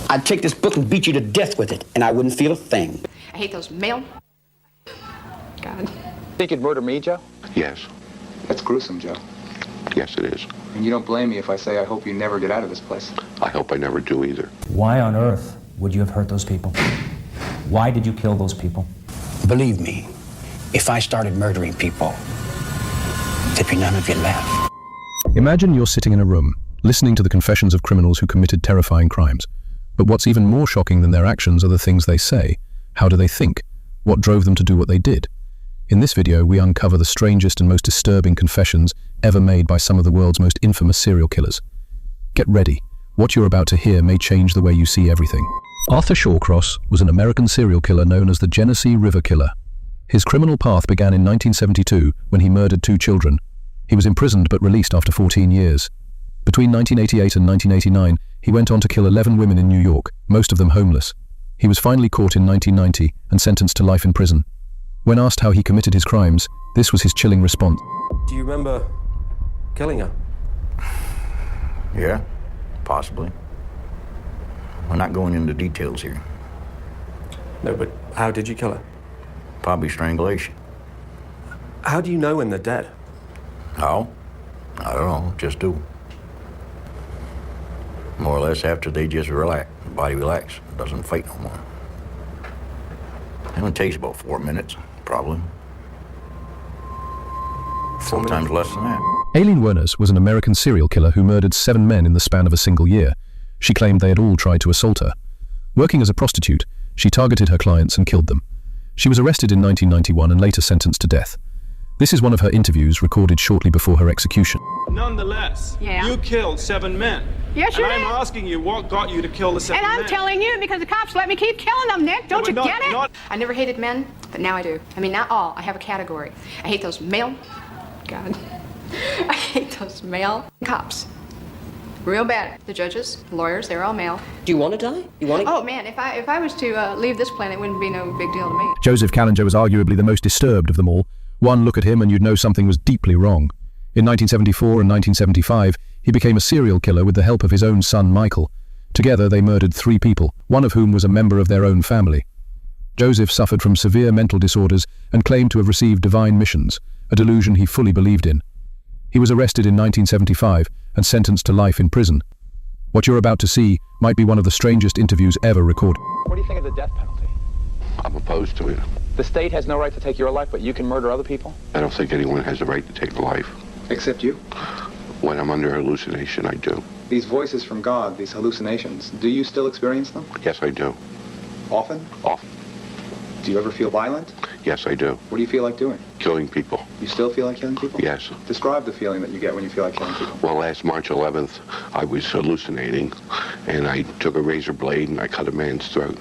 I'd take this book and beat you to death with it, and I wouldn't feel a thing. I hate those male... God. Think you'd murder me, Joe? Yes. That's gruesome, Joe. Yes, it is. And you don't blame me if I say I hope you never get out of this place. I hope I never do either. Why on earth would you have hurt those people? Why did you kill those people? Believe me, if I started murdering people, there'd be none of you left. Imagine you're sitting in a room, listening to the confessions of criminals who committed terrifying crimes. But what's even more shocking than their actions are the things they say. How do they think? What drove them to do what they did? In this video, we uncover the strangest and most disturbing confessions ever made by some of the world's most infamous serial killers. Get ready. What you're about to hear may change the way you see everything. Arthur Shawcross was an American serial killer known as the Genesee River Killer. His criminal path began in 1972 when he murdered 2 children. He was imprisoned but released after 14 years. Between 1988 and 1989, he went on to kill 11 women in New York, most of them homeless. He was finally caught in 1990 and sentenced to life in prison. When asked how he committed his crimes, this was his chilling response. Do you remember killing her? Yeah, possibly. We're not going into details here. No, but how did you kill her? Probably strangulation. How do you know when they're dead? How? I don't know, just do. More or less after they just relax, the body relax, doesn't fight no more. It only takes about 4 minutes, probably. Sometimes less than that. Aileen Wuornos was an American serial killer who murdered 7 men in the span of a single year. She claimed they had all tried to assault her. Working as a prostitute, she targeted her clients and killed them. She was arrested in 1991 and later sentenced to death. This is one of her interviews recorded shortly before her execution. Nonetheless, you killed 7 men. Yes, you did. And I'm asking you, what got you to kill the 7 men? And I'm telling you, because the cops let me keep killing them, Nick. Don't you get it? I never hated men, but now I do. I mean, not all. I have a category. I hate those male... God. I hate those male cops. Real bad. The judges, the lawyers, they're all male. Do you want to die? You want to... Oh, man, if I was to leave this planet, it wouldn't be no big deal to me. Joseph Callinger was arguably the most disturbed of them all. One look at him and you'd know something was deeply wrong. In 1974 and 1975, he became a serial killer with the help of his own son, Michael. Together, they murdered 3 people, one of whom was a member of their own family. Joseph suffered from severe mental disorders and claimed to have received divine missions, a delusion he fully believed in. He was arrested in 1975 and sentenced to life in prison. What you're about to see might be one of the strangest interviews ever recorded. What do you think of the death penalty? I'm opposed to it. The state has no right to take your life, but you can murder other people? I don't think anyone has the right to take a life. Except you? When I'm under hallucination, I do. These voices from God, these hallucinations, do you still experience them? Yes, I do. Often? Often. Do you ever feel violent? Yes, I do. What do you feel like doing? Killing people. You still feel like killing people? Yes. Describe the feeling that you get when you feel like killing people. Well, last March 11th, I was hallucinating, and I took a razor blade and I cut a man's throat.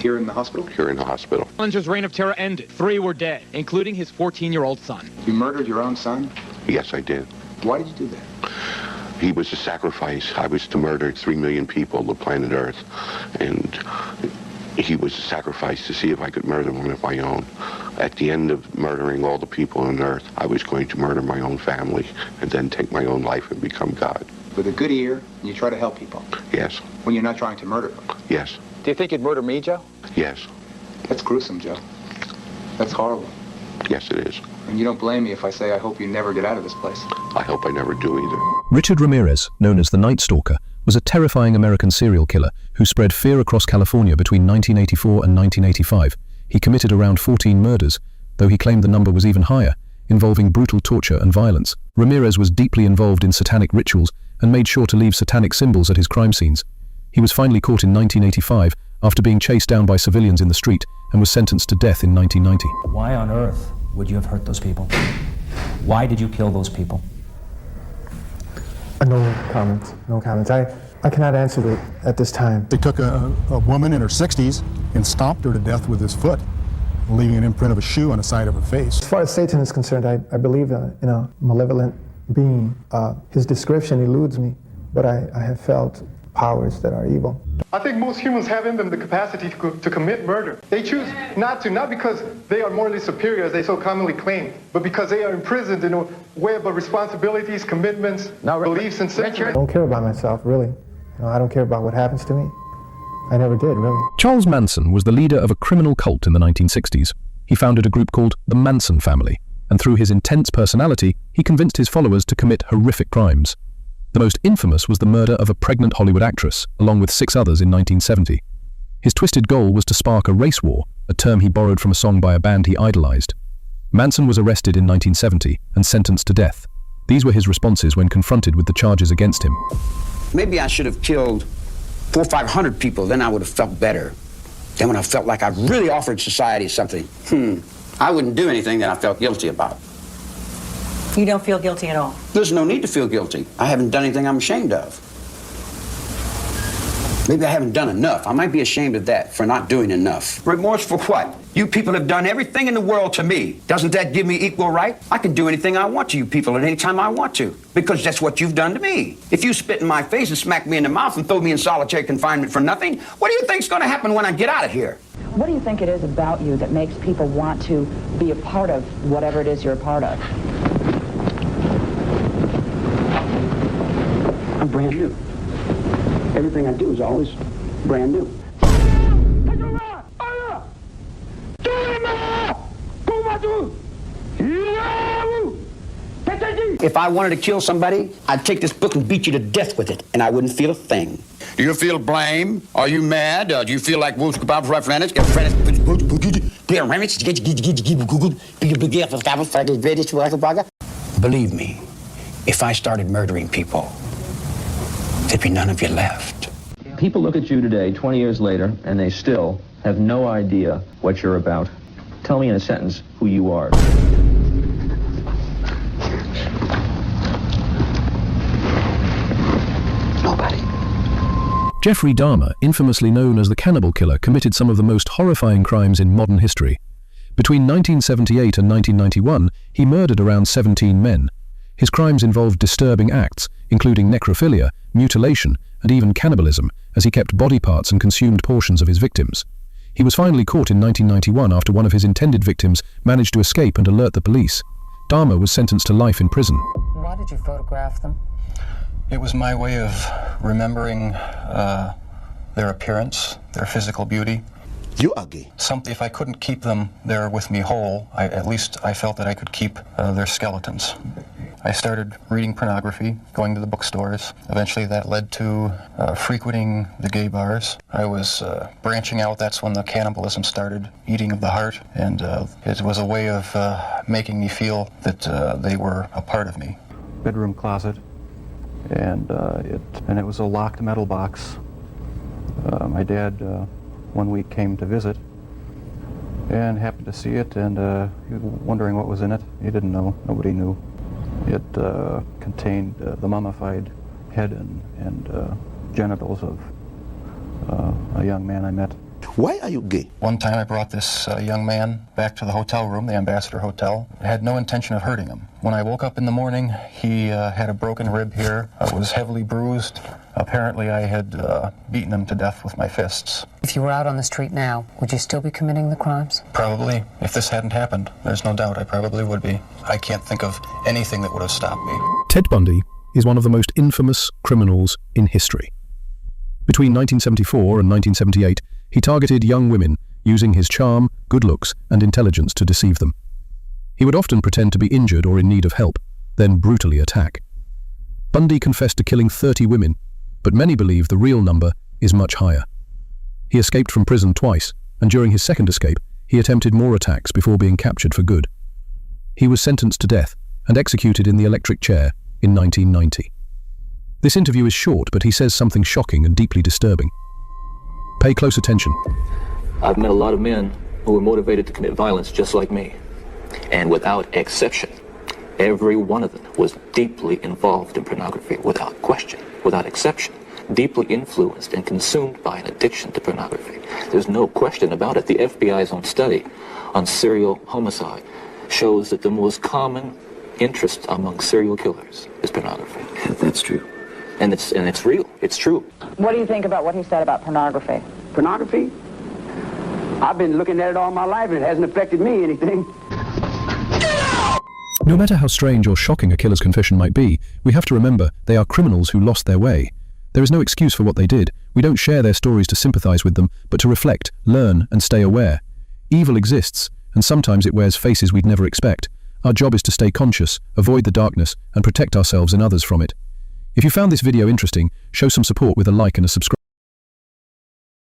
Here in the hospital? Here in the hospital. Challenger's reign of terror ended. 3 were dead, including his 14-year-old son. You murdered your own son? Yes, I did. Why did you do that? He was a sacrifice. I was to murder 3 million people on the planet Earth, and he was a sacrifice to see if I could murder one of my own. At the end of murdering all the people on Earth, I was going to murder my own family and then take my own life and become God. With a good ear, you try to help people? Yes. When you're not trying to murder them? Yes. Do you think you'd murder me, Joe? Yes. That's gruesome, Joe. That's horrible. Yes, it is. And you don't blame me if I say I hope you never get out of this place. I hope I never do either. Richard Ramirez, known as the Night Stalker, was a terrifying American serial killer who spread fear across California between 1984 and 1985. He committed around 14 murders, though he claimed the number was even higher, involving brutal torture and violence. Ramirez was deeply involved in satanic rituals and made sure to leave satanic symbols at his crime scenes. He was finally caught in 1985 after being chased down by civilians in the street and was sentenced to death in 1990. Why on earth would you have hurt those people? Why did you kill those people? No comments, no comments. I cannot answer it at this time. They took a woman in her 60s and stomped her to death with his foot, leaving an imprint of a shoe on the side of her face. As far as Satan is concerned, I believe in a malevolent being. His description eludes me, but I have felt powers that are evil. I think most humans have in them the capacity to commit murder. They choose not to, not because they are morally superior, as they so commonly claim, but because they are imprisoned in a web of responsibilities, commitments, beliefs, and sentiments. I don't care about myself, really. I don't care about what happens to me. I never did, really. Charles Manson was the leader of a criminal cult in the 1960s. He founded a group called the Manson family, and through his intense personality, he convinced his followers to commit horrific crimes. The most infamous was the murder of a pregnant Hollywood actress, along with 6 others in 1970. His twisted goal was to spark a race war, a term he borrowed from a song by a band he idolized. Manson was arrested in 1970 and sentenced to death. These were his responses when confronted with the charges against him. Maybe I should have killed 400 or 500 people, then I would have felt better. Then when I felt like I really offered society something, I wouldn't do anything that I felt guilty about. You don't feel guilty at all? There's no need to feel guilty. I haven't done anything I'm ashamed of. Maybe I haven't done enough. I might be ashamed of that, for not doing enough. Remorse for what? You people have done everything in the world to me. Doesn't that give me equal right? I can do anything I want to you people at any time I want to, because that's what you've done to me. If you spit in my face and smack me in the mouth and throw me in solitary confinement for nothing, what do you think's going to happen when I get out of here? What do you think it is about you that makes people want to be a part of whatever it is you're a part of? I'm brand new. Everything I do is always brand new. If I wanted to kill somebody, I'd take this book and beat you to death with it, and I wouldn't feel a thing. Do you feel blame? Are you mad? Do you feel like Believe me, if I started murdering people, there'd be none of you left. People look at you today, 20 years later, and they still have no idea what you're about. Tell me in a sentence who you are. Nobody. Jeffrey Dahmer, infamously known as the cannibal killer, committed some of the most horrifying crimes in modern history. Between 1978 and 1991, he murdered around 17 men. His crimes involved disturbing acts, including necrophilia, mutilation, and even cannibalism, as he kept body parts and consumed portions of his victims. He was finally caught in 1991 after one of his intended victims managed to escape and alert the police. Dahmer was sentenced to life in prison. Why did you photograph them? It was my way of remembering their appearance, their physical beauty. You are gay. If I couldn't keep them there with me whole, at least I felt that I could keep their skeletons. I started reading pornography, going to the bookstores. Eventually that led to frequenting the gay bars. I was branching out. That's when the cannibalism started, eating of the heart. And it was a way of making me feel that they were a part of me. Bedroom closet, and it was a locked metal box. My dad one week came to visit and happened to see it, and he was wondering what was in it. He didn't know. Nobody knew. It contained the mummified head and genitals of a young man I met. Why are you gay? One time I brought this young man back to the hotel room, the Ambassador Hotel. I had no intention of hurting him. When I woke up in the morning, he had a broken rib here, was heavily bruised. Apparently I had beaten him to death with my fists. If you were out on the street now, would you still be committing the crimes? Probably. If this hadn't happened, there's no doubt I probably would be. I can't think of anything that would have stopped me. Ted Bundy is one of the most infamous criminals in history. Between 1974 and 1978, he targeted young women using his charm, good looks, and intelligence to deceive them. He would often pretend to be injured or in need of help, then brutally attack. Bundy confessed to killing 30 women, but many believe the real number is much higher. He escaped from prison twice, and during his second escape, he attempted more attacks before being captured for good. He was sentenced to death and executed in the electric chair in 1990. This interview is short, but he says something shocking and deeply disturbing. Pay close attention. I've met a lot of men who were motivated to commit violence just like me. And without exception, every one of them was deeply involved in pornography, without question, without exception, deeply influenced and consumed by an addiction to pornography. There's no question about it. The FBI's own study on serial homicide shows that the most common interest among serial killers is pornography. That's true. And it's real. It's true. What do you think about what he said about pornography? Pornography? I've been looking at it all my life, and it hasn't affected me anything. No matter how strange or shocking a killer's confession might be, we have to remember they are criminals who lost their way. There is no excuse for what they did. We don't share their stories to sympathize with them, but to reflect, learn, and stay aware. Evil exists, and sometimes it wears faces we'd never expect. Our job is to stay conscious, avoid the darkness, and protect ourselves and others from it. If you found this video interesting, show some support with a like and a subscribe.